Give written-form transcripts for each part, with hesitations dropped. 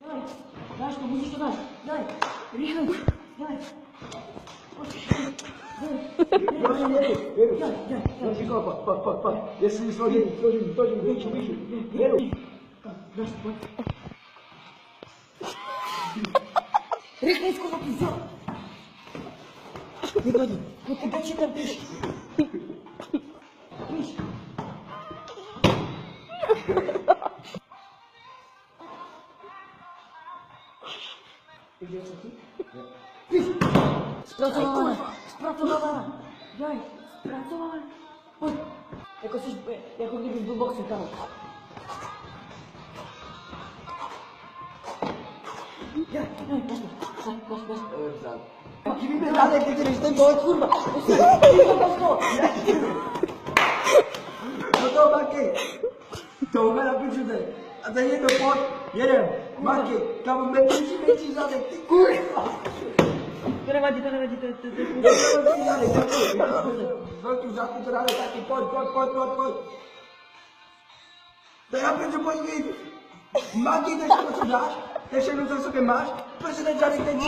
Давай, dáš to, musíš to dát. Daj, rychle, daj. Pojď. Jestli složení, výšu. Jedu. Dáš to, pojď. Rychle, zkusit, co? Nevadí, pojď, ty dači tam píš. Píš. Viděl co ty? Píš. Zpracovaná. Daj, zpracovaná. Pojď. Jako kdyby byl boxu tam. Daj, Ti mi dádek, ty když ten pojď, kurva. No to Maky. Touhle na pičute. A tady je to pojď, jedem. Maky, tam menší zadek, ty kurva. To nevadí, to je Velký zadku to dáme taky, pojď. To já půjdu podívej. Maky, to je všechno, co dáš? To je všechno, co v sobě máš? Proč se ten žádek ten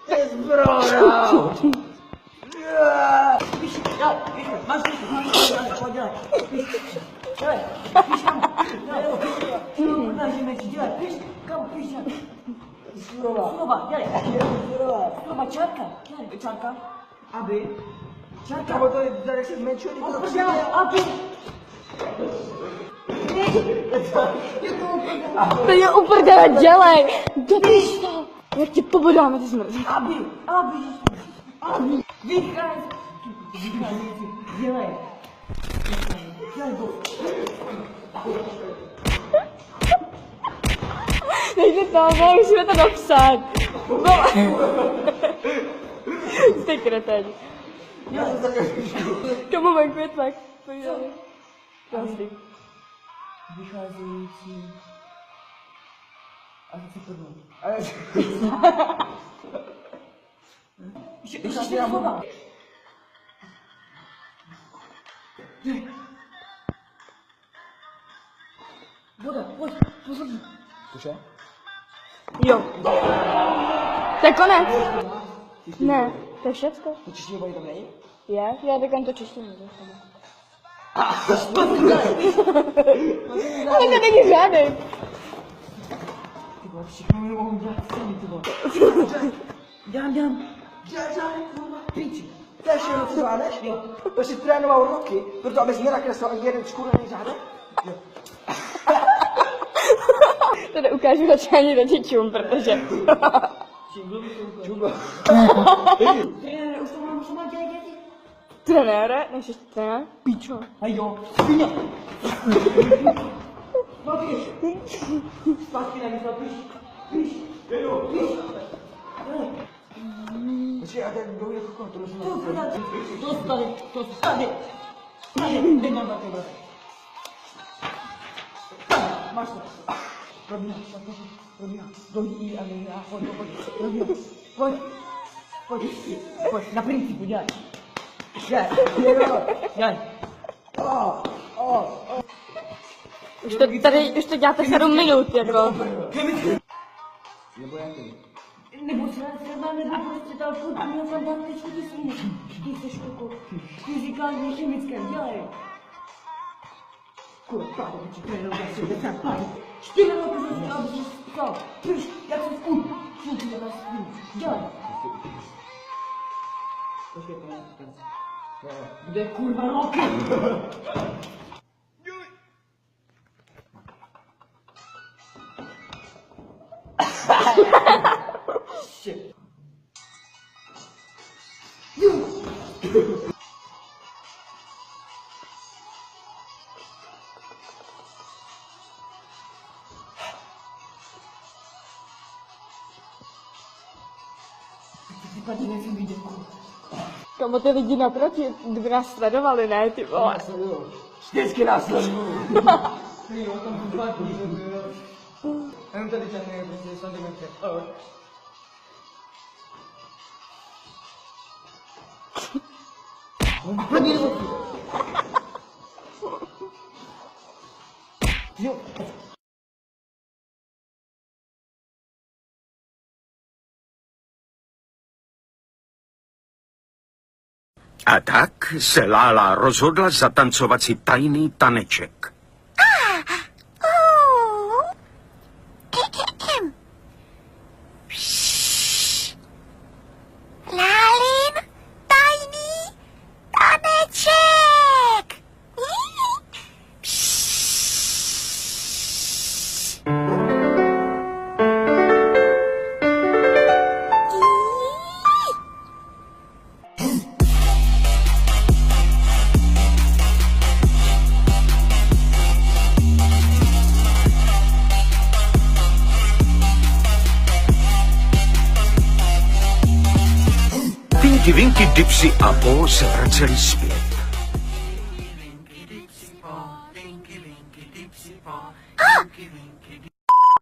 to je zbroja! máš to, pojď, dělej. Dělej, píš tam, dělej, píš, kam, píš tam. Surova, dělej. Surova, čárka, dělej, čárka, aby. Čárka. Kamo to je, jak se zmenšuje, Dělej, aby. To je uprdele, dělej! Dopíš to! Jak ti pobodáme, ty smrt. Aby. Vychází, dělej. Dělej, go. Nejde to, musíme to dopsat. Jste kreténi. Komu venku je tlak? Povídali. Prosím. Vycházející. A co to bylo? Ještě slova. Voda, pojď, pozorně. Cože? Jo. To je konec. Ne, to je všecko. To čistí tam není? Je? Já říkám to čistím. Ale to není žádný. Ty vole, všechno mi mohou dělat sami, ty vole. Dělám. Dělej, kurva, píči. To je všechno, co zvládneš? Jo. To jsi trénoval roky, proto abys nenakreslil ani jeden škurvený řádek? Jo. To neukážu radši ani rodičům, protože... Čugo. Trenére, už to mám dělat děti. Trenére? Než ještě trenér? Píčo. A jo, svině. Zpátky nemyslel, píš. Počkej, a ten kdo je koko, to rozumím. To stane. Nemám na tebe. Máš to. Probíhá. Dojdi a ne, pojď. Probíhá. Pojď, na principu, dělej. Dělej. Už to děláte 7 minut, jako. Nebo jaký? Nebo se prostě tam furt měl fantastický vysmínek. Ty jsi koko. Fyzikálně chemické, dělej. Kurva, pádu, piči, to je jenom za sebe, tak pádu. 4 roky jsem si, aby si psal. Pryš, jak se skůd. Šuti na nás svým. Dělej. Počkej, to je konec. Kde kurva roky? Shit. Vypadí nejsem vidět. Kamo ty lidi naproti, kdyby nás sledovali, ne, ty vole. Vždycky nás sledují. Jo, tam vypadí. Jenom tady časně, prostě santimetry. A tak se Lála rozhodla zatancovat si tajný taneček. Lálin tajný taneček. Tinky Winky Dipsy a Po se vraceli zpět.